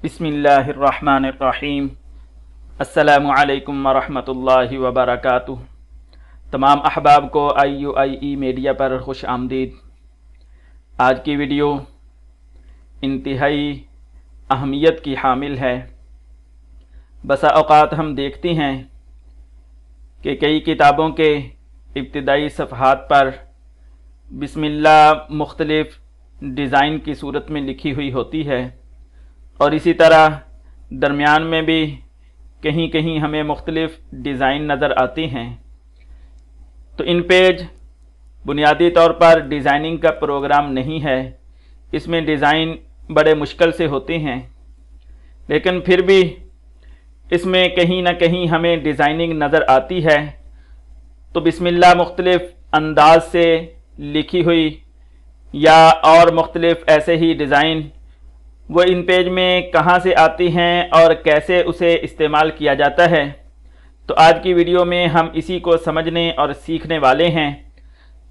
بسم اللہ الرحمن الرحیم۔ السلام علیکم ورحمۃ اللہ وبرکاتہ۔ تمام احباب کو IUIE میڈیا پر خوش آمدید۔ آج کی ویڈیو انتہائی اہمیت کی حامل ہے۔ بسا اوقات ہم دیکھتے ہیں کہ کئی کتابوں کے ابتدائی صفحات پر بسم اللہ مختلف ڈیزائن کی صورت میں لکھی ہوئی ہوتی ہے، اور اسی طرح درمیان میں بھی کہیں کہیں ہمیں مختلف ڈیزائن نظر آتے ہیں۔ تو ان پیج بنیادی طور پر ڈیزائننگ کا پروگرام نہیں ہے، اس میں ڈیزائن بڑے مشکل سے ہوتے ہیں، لیکن پھر بھی اس میں کہیں نہ کہیں ہمیں ڈیزائننگ نظر آتی ہے۔ تو بسم اللہ مختلف انداز سے لکھی ہوئی یا اور مختلف ایسے ہی ڈیزائن وہ ان پیج میں کہاں سے آتی ہیں اور کیسے اسے استعمال کیا جاتا ہے، تو آج کی ویڈیو میں ہم اسی کو سمجھنے اور سیکھنے والے ہیں۔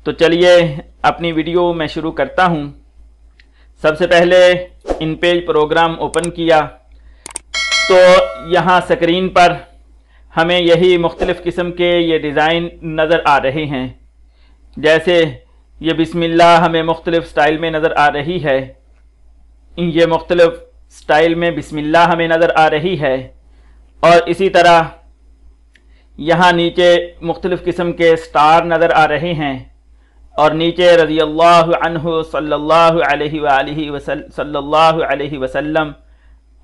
تو چلیے اپنی ویڈیو میں شروع کرتا ہوں۔ سب سے پہلے ان پیج پروگرام اوپن کیا تو یہاں سکرین پر ہمیں یہی مختلف قسم کے یہ ڈیزائن نظر آ رہے ہیں۔ جیسے یہ بسم اللہ ہمیں مختلف سٹائل میں نظر آ رہی ہے، یہ مختلف سٹائل میں بسم اللہ ہمیں نظر آ رہی ہے، اور اسی طرح یہاں نیچے مختلف قسم کے سٹار نظر آ رہے ہیں، اور نیچے رضی اللہ عنہ صلی اللہ علیہ وسلم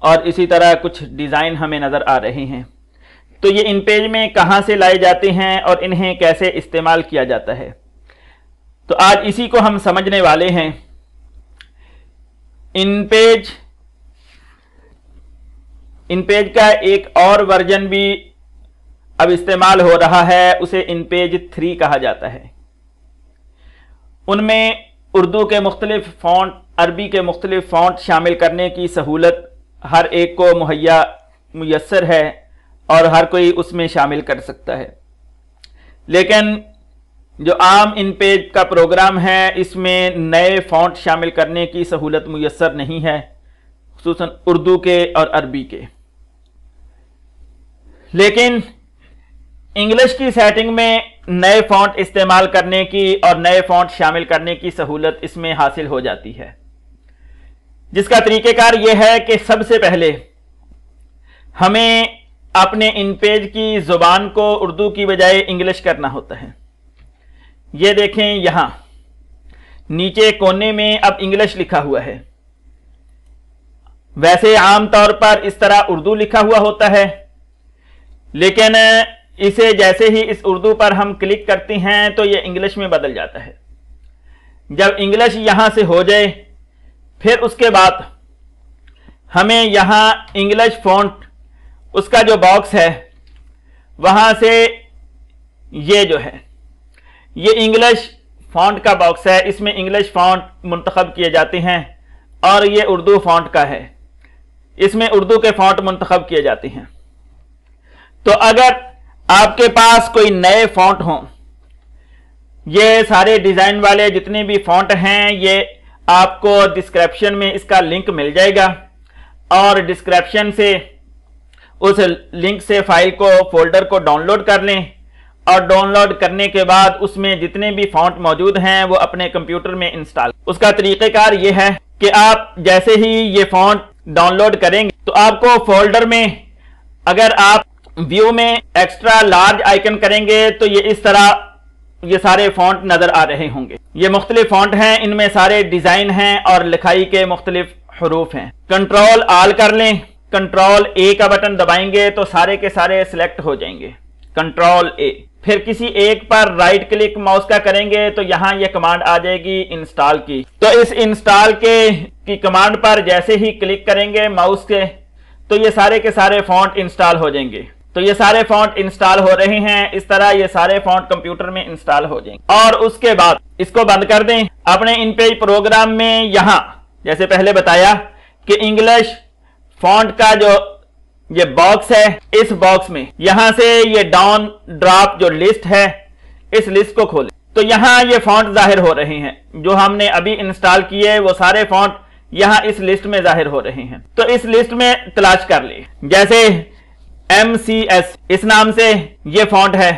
اور اسی طرح کچھ ڈیزائن ہمیں نظر آ رہے ہیں۔ تو یہ ان پیج میں کہاں سے لائے جاتے ہیں اور انہیں کیسے استعمال کیا جاتا ہے، تو آج اسی کو ہم سمجھنے والے ہیں۔ ان پیج کا ایک اور ورژن بھی اب استعمال ہو رہا ہے، اسے ان پیج 3 کہا جاتا ہے۔ ان میں اردو کے مختلف فونٹ، عربی کے مختلف فونٹ شامل کرنے کی سہولت ہر ایک کو میسر ہے اور ہر کوئی اس میں شامل کر سکتا ہے، لیکن جو عام ان پیج کا پروگرام ہے اس میں نئے فونٹ شامل کرنے کی سہولت میسر نہیں ہے، خصوصاً اردو کے اور عربی کے۔ لیکن انگلش کی سیٹنگ میں نئے فونٹ استعمال کرنے کی اور نئے فونٹ شامل کرنے کی سہولت اس میں حاصل ہو جاتی ہے، جس کا طریقہ کار یہ ہے کہ سب سے پہلے ہمیں اپنے ان پیج کی زبان کو اردو کی بجائے انگلش کرنا ہوتا ہے۔ یہ دیکھیں یہاں نیچے کونے میں اب انگلش لکھا ہوا ہے۔ ویسے عام طور پر اس طرح اردو لکھا ہوا ہوتا ہے، لیکن اسے جیسے ہی اس اردو پر ہم کلک کرتے ہیں تو یہ انگلش میں بدل جاتا ہے۔ جب انگلش یہاں سے ہو جائے پھر اس کے بعد ہمیں یہاں انگلش فونٹ اس کا جو باکس ہے وہاں سے یہ جو ہے یہ انگلش فونٹ کا باکس ہے، اس میں انگلش فونٹ منتخب کیے جاتے ہیں، اور یہ اردو فونٹ کا ہے، اس میں اردو کے فونٹ منتخب کیے جاتے ہیں۔ تو اگر آپ کے پاس کوئی نئے فونٹ ہوں، یہ سارے ڈیزائن والے جتنے بھی فونٹ ہیں یہ آپ کو ڈسکرپشن میں اس کا لنک مل جائے گا، اور ڈسکرپشن سے اس لنک سے فائل کو فولڈر کو ڈاؤن لوڈ کر لیں، اور ڈاؤن لوڈ کرنے کے بعد اس میں جتنے بھی فونٹ موجود ہیں وہ اپنے کمپیوٹر میں انسٹال۔ اس کا طریقہ کار یہ ہے کہ آپ جیسے ہی یہ فونٹ ڈاؤن لوڈ کریں گے تو آپ کو فولڈر میں اگر آپ ویو میں ایکسٹرا لارج آئیکن کریں گے تو یہ اس طرح یہ سارے فونٹ نظر آ رہے ہوں گے۔ یہ مختلف فونٹ ہیں، ان میں سارے ڈیزائن ہیں اور لکھائی کے مختلف حروف ہیں۔ کنٹرول آل کر لیں، کنٹرول A کا بٹن دبائیں گے تو سارے کے سارے سلیکٹ ہو جائیں گے، کنٹرول A۔ پھر کسی ایک پر رائٹ کلک ماؤس کا کریں گے تو یہاں یہ کمانڈ آ جائے گی انسٹال کی، تو اس انسٹال کی کمانڈ پر جیسے ہی کلک کریں گے ماؤس کے تو یہ سارے کے سارے فونٹ انسٹال ہو جائیں گے۔ تو یہ سارے فونٹ انسٹال ہو رہے ہیں، اس طرح یہ سارے فونٹ کمپیوٹر میں انسٹال ہو جائیں گے، اور اس کے بعد اس کو بند کر دیں۔ اپنے ان پیج پروگرام میں یہاں جیسے پہلے بتایا کہ انگلش فونٹ کا جو یہ باکس ہے، اس باکس میں یہاں سے یہ ڈاؤن ڈراپ جو لسٹ ہے اس لسٹ کو کھولیں، تو یہاں یہ فونٹ ظاہر ہو رہے ہیں جو ہم نے ابھی انسٹال کیے، وہ سارے فونٹ یہاں اس لسٹ میں ظاہر ہو رہے ہیں. تو اس لسٹ میں تلاش کر لیں. جیسے MCS اس نام سے یہ فونٹ ہے,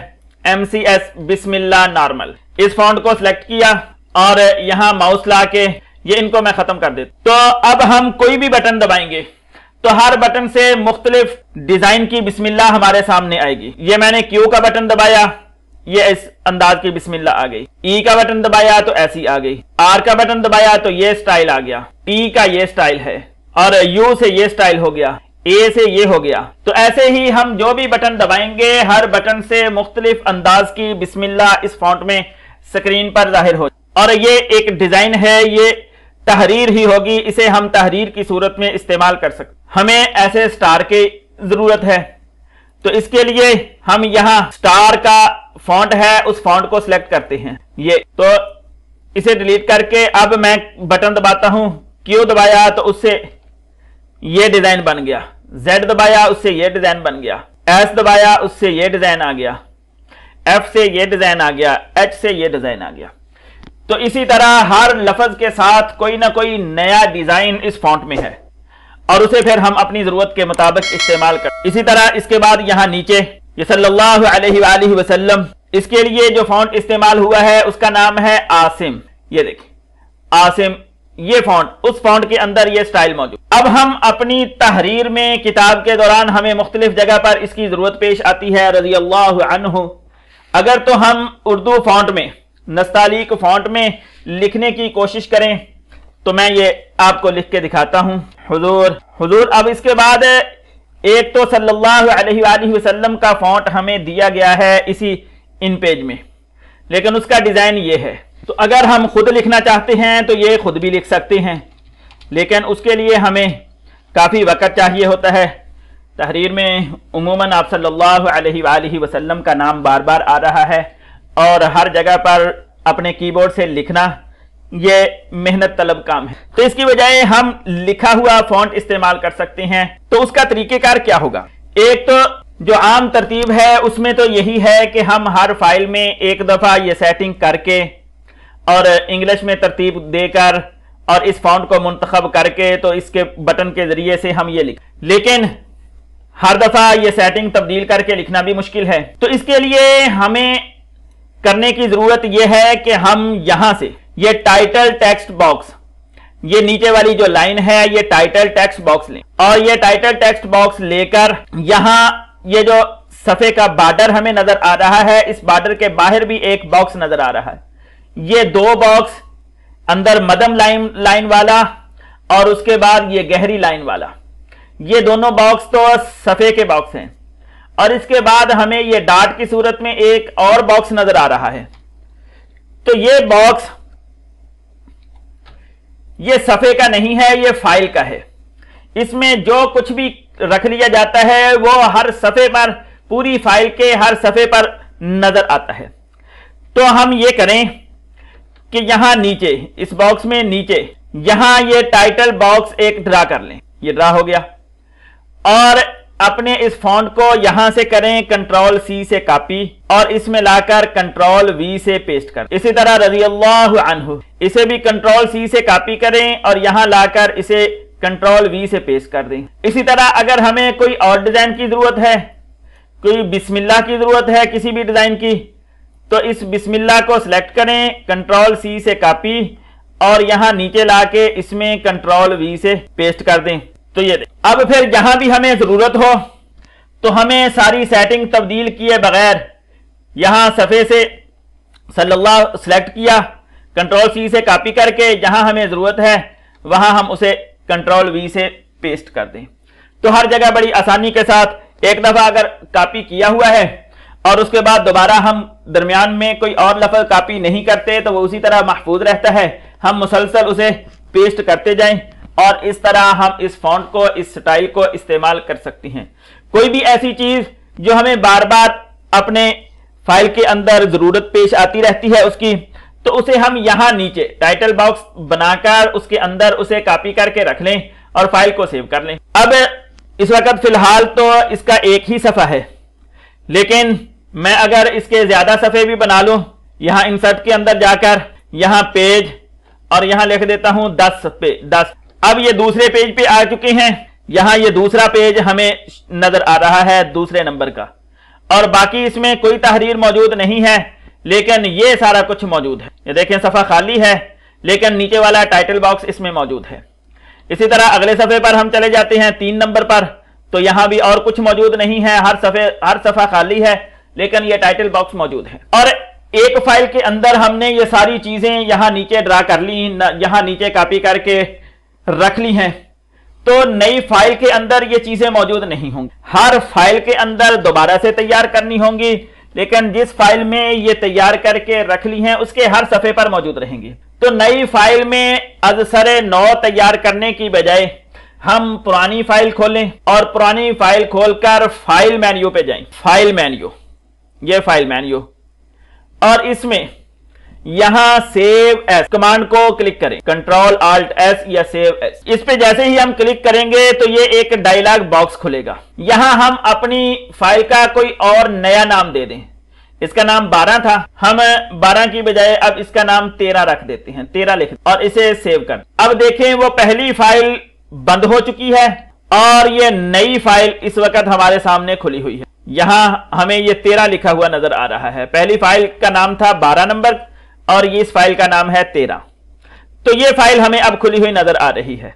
MCS بسم اللہ نارمل. اس فونٹ کو سلیکٹ کیا اور یہاں ماؤس لا کے یہ ان کو میں ختم کر دیتا. تو اب ہم کوئی بھی بٹن دبائیں گے تو ہر بٹن سے مختلف ڈیزائن کی بسم اللہ ہمارے سامنے آئے گی. یہ میں نے Q کا بٹن دبایا, یہ اس انداز کی بسم اللہ آ گئی. E کا بٹن دبایا تو ایسی آ گئی. R کا بٹن دبایا تو یہ سٹائل آ گیا. T کا یہ سٹائل ہے, اور U سے یہ سٹائل ہو گیا, A سے یہ ہو گیا. تو ایسے ہی ہم جو بھی بٹن دبائیں گے ہر بٹن سے مختلف انداز کی بسم اللہ اس فونٹ میں سکرین پر ظاہر ہو. اور یہ ایک ڈیزائن ہے, یہ تحریر ہی ہوگی, اسے ہم تحریر کی صورت میں استعمال کر سکتے. ہمیں ایسے سٹار کی ضرورت ہے, تو اس کے لیے ہم یہاں سٹار کا فونٹ ہے اس فونٹ کو سلیکٹ کرتے ہیں. یہ تو اسے ڈیلیٹ کر کے اب میں بٹن دباتا ہوں, Q دبایا تو اس سے یہ ڈیزائن بن گیا, Z دبایا اس سے یہ ڈیزائن بن گیا, S دبایا اس سے یہ ڈیزائن آ گیا, F سے یہ ڈیزائن آ گیا, H سے یہ ڈیزائن آ گیا. تو اسی طرح ہر لفظ کے ساتھ کوئی نہ کوئی نیا ڈیزائن اس فونٹ میں ہے, اور اسے پھر ہم اپنی ضرورت کے مطابق استعمال کریں. اسی طرح اس کے بعد یہاں نیچے یہ صلی اللہ علیہ وآلہ وسلم, اس کے لیے جو فونٹ استعمال ہوا ہے اس کا نام ہے عاصم. یہ دیکھیں عاصم, یہ فونٹ, اس فونٹ کے اندر یہ سٹائل موجود. اب ہم اپنی تحریر میں کتاب کے دوران ہمیں مختلف جگہ پر اس کی ضرورت پیش آتی ہے رضی اللہ عنہ. اگر تو ہم اردو فونٹ میں, نستعلیق فونٹ میں لکھنے کی کوشش کریں تو میں یہ آپ کو لکھ کے دکھاتا ہوں, حضور. اب اس کے بعد ایک تو صلی اللہ علیہ وآلہ وسلم کا فونٹ ہمیں دیا گیا ہے اسی ان پیج میں, لیکن اس کا ڈیزائن یہ ہے. تو اگر ہم خود لکھنا چاہتے ہیں تو یہ خود بھی لکھ سکتے ہیں, لیکن اس کے لیے ہمیں کافی وقت چاہیے ہوتا ہے. تحریر میں عموماً آپ صلی اللہ علیہ وآلہ وسلم کا نام بار بار آ رہا ہے, اور ہر جگہ پر اپنے کی بورڈ سے لکھنا یہ محنت طلب کام ہے. تو اس کی بجائے ہم لکھا ہوا فونٹ استعمال کر سکتے ہیں. تو اس کا طریقہ کار کیا ہوگا؟ ایک تو جو عام ترتیب ہے اس میں تو یہی ہے کہ ہم ہر فائل میں ایک دفعہ یہ سیٹنگ کر کے اور انگلش میں ترتیب دے کر اور اس فونٹ کو منتخب کر کے تو اس کے بٹن کے ذریعے سے ہم یہ لکھ, لیکن ہر دفعہ یہ سیٹنگ تبدیل کر کے لکھنا بھی مشکل ہے. تو اس کے لیے ہمیں کرنے کی ضرورت یہ ہے کہ ہم یہاں سے یہ ٹائٹل ٹیکسٹ باکس, یہ نیچے والی جو لائن ہے یہ ٹائٹل ٹیکسٹ باکس لیں, اور یہ ٹائٹل ٹیکسٹ باکس لے کر یہاں یہ جو صفحے کا بارڈر ہمیں نظر آ رہا ہے, اس بارڈر کے باہر بھی ایک باکس نظر آ رہا ہے. یہ دو باکس, اندر مدم لائن والا اور اس کے بعد یہ گہری لائن والا, یہ دونوں باکس تو صفحے کے باکس ہیں. اور اس کے بعد ہمیں یہ ڈاٹ کی صورت میں ایک اور باکس نظر آ رہا ہے. تو یہ باکس یہ صفحے کا نہیں ہے, یہ فائل کا ہے. اس میں جو کچھ بھی رکھ لیا جاتا ہے وہ ہر صفحے پر, پوری فائل کے ہر صفحے پر نظر آتا ہے. تو ہم یہ کریں کہ یہاں نیچے اس باکس میں نیچے یہاں یہ ٹائٹل باکس ایک ڈرا کر لیں. یہ ڈرا ہو گیا, اور اپنے اس فونٹ کو یہاں سے کریں کنٹرول C سے کاپی, اور اس میں لا کر کنٹرول V سے پیسٹ کر. اسی طرح رضی اللہ عنہ, اسے بھی کنٹرول C سے کاپی کریں اور یہاں لا کر اسے کنٹرول V سے پیسٹ کر دیں. اسی طرح اگر ہمیں کوئی اور ڈیزائن کی ضرورت ہے, کوئی بسم اللہ کی ضرورت ہے کسی بھی ڈیزائن کی, تو اس بسم اللہ کو سلیکٹ کریں, کنٹرول C سے کاپی اور یہاں نیچے لا کے اس میں کنٹرول V سے پیسٹ کر دیں. تو یہ اب پھر جہاں بھی ہمیں ضرورت ہو تو ہمیں ساری سیٹنگ تبدیل کیے بغیر یہاں صفحے سے صلی اللہ سلیکٹ کیا, کنٹرول C سے کاپی کر کے جہاں ہمیں ضرورت ہے وہاں ہم اسے کنٹرول V سے پیسٹ کر دیں. تو ہر جگہ بڑی آسانی کے ساتھ ایک دفعہ اگر کاپی کیا ہوا ہے اور اس کے بعد دوبارہ ہم درمیان میں کوئی اور لفظ کاپی نہیں کرتے تو وہ اسی طرح محفوظ رہتا ہے. ہم مسلسل اسے پیسٹ کرتے جائیں اور اس طرح ہم اس فونٹ کو, اس سٹائل کو استعمال کر سکتے ہیں. کوئی بھی ایسی چیز جو ہمیں بار بار اپنے فائل کے اندر ضرورت پیش آتی رہتی ہے اس کی, تو اسے ہم یہاں نیچے ٹائٹل باکس بنا کر اس کے اندر اسے کاپی کر کے رکھ لیں اور فائل کو سیو کر لیں. اب اس وقت فی الحال تو اس کا ایک ہی صفحہ ہے, لیکن میں اگر اس کے زیادہ صفحے بھی بنا لوں, یہاں انسرٹ کے اندر جا کر یہاں پیج اور یہاں لکھ دیتا ہوں 10 پہ 10, اب یہ دوسرے پیج پہ آ چکے ہیں. یہاں یہ دوسرا پیج ہمیں نظر آ رہا ہے دوسرے نمبر کا, اور باقی اس میں کوئی تحریر موجود نہیں ہے, لیکن یہ سارا کچھ موجود ہے. یہ دیکھیں صفحہ خالی ہے لیکن نیچے والا ٹائٹل باکس اس میں موجود ہے. اسی طرح اگلے صفحے پر ہم چلے جاتے ہیں 3 نمبر پر, تو یہاں بھی اور کچھ موجود نہیں ہے, ہر صفحہ خالی ہے لیکن یہ ٹائٹل باکس موجود ہے. اور ایک فائل کے اندر ہم نے یہ ساری چیزیں یہاں نیچے ڈرا کر لی, یہاں نیچے کاپی کر کے رکھ لی ہیں, تو نئی فائل کے اندر یہ چیزیں موجود نہیں ہوں گی. ہر فائل کے اندر دوبارہ سے تیار کرنی ہوں گی, لیکن جس فائل میں یہ تیار کر کے رکھ لی ہیں اس کے ہر صفحے پر موجود رہیں گی. تو نئی فائل میں از سر نو تیار کرنے کی بجائے ہم پرانی فائل کھولیں اور پرانی فائل کھول کر فائل مینیو پہ جائیں. فائل مینیو, یہ فائل مینیو, اور اس میں یہاں سیو ایز کمانڈ کو کلک کریں, کنٹرول آلٹ ایس یا سیو ایز. اس پہ جیسے ہی ہم کلک کریں گے تو یہ ایک ڈائلاگ باکس کھلے گا. یہاں ہم اپنی فائل کا کوئی اور نیا نام دے دیں. اس کا نام 12 تھا, ہم 12 کی بجائے اب اس کا نام 13 رکھ دیتے ہیں, 13 لکھ اور اسے سیو کر. اب دیکھیں وہ پہلی فائل بند ہو چکی ہے اور یہ نئی فائل اس وقت ہمارے سامنے کھلی ہوئی ہے. یہاں ہمیں یہ 13 لکھا ہوا نظر آ رہا ہے. پہلی فائل کا نام تھا 12 نمبر اور یہ اس فائل کا نام ہے 13. تو یہ فائل ہمیں اب کھلی ہوئی نظر آ رہی ہے.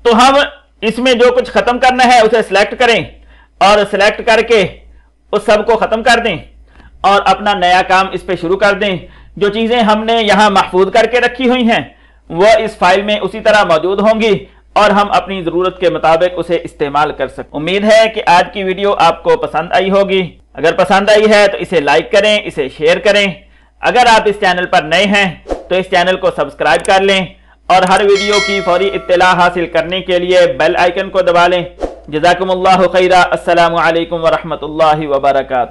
تو ہم اس میں جو کچھ ختم کرنا ہے اسے سلیکٹ کریں اور سلیکٹ کر کے اس سب کو ختم کر دیں اور اپنا نیا کام اس پہ شروع کر دیں. جو چیزیں ہم نے یہاں محفوظ کر کے رکھی ہوئی ہیں وہ اس فائل میں اسی طرح موجود ہوں گی اور ہم اپنی ضرورت کے مطابق اسے استعمال کر سکیں. امید ہے کہ آج کی ویڈیو آپ کو پسند آئی ہوگی. اگر پسند آئی ہے تو اسے لائک کریں, اسے شیئر کریں. اگر آپ اس چینل پر نئے ہیں تو اس چینل کو سبسکرائب کر لیں اور ہر ویڈیو کی فوری اطلاع حاصل کرنے کے لیے بیل آئیکن کو دبا لیں. جزاکم اللہ خیرہ. السلام علیکم ورحمۃ اللہ وبرکاتہ.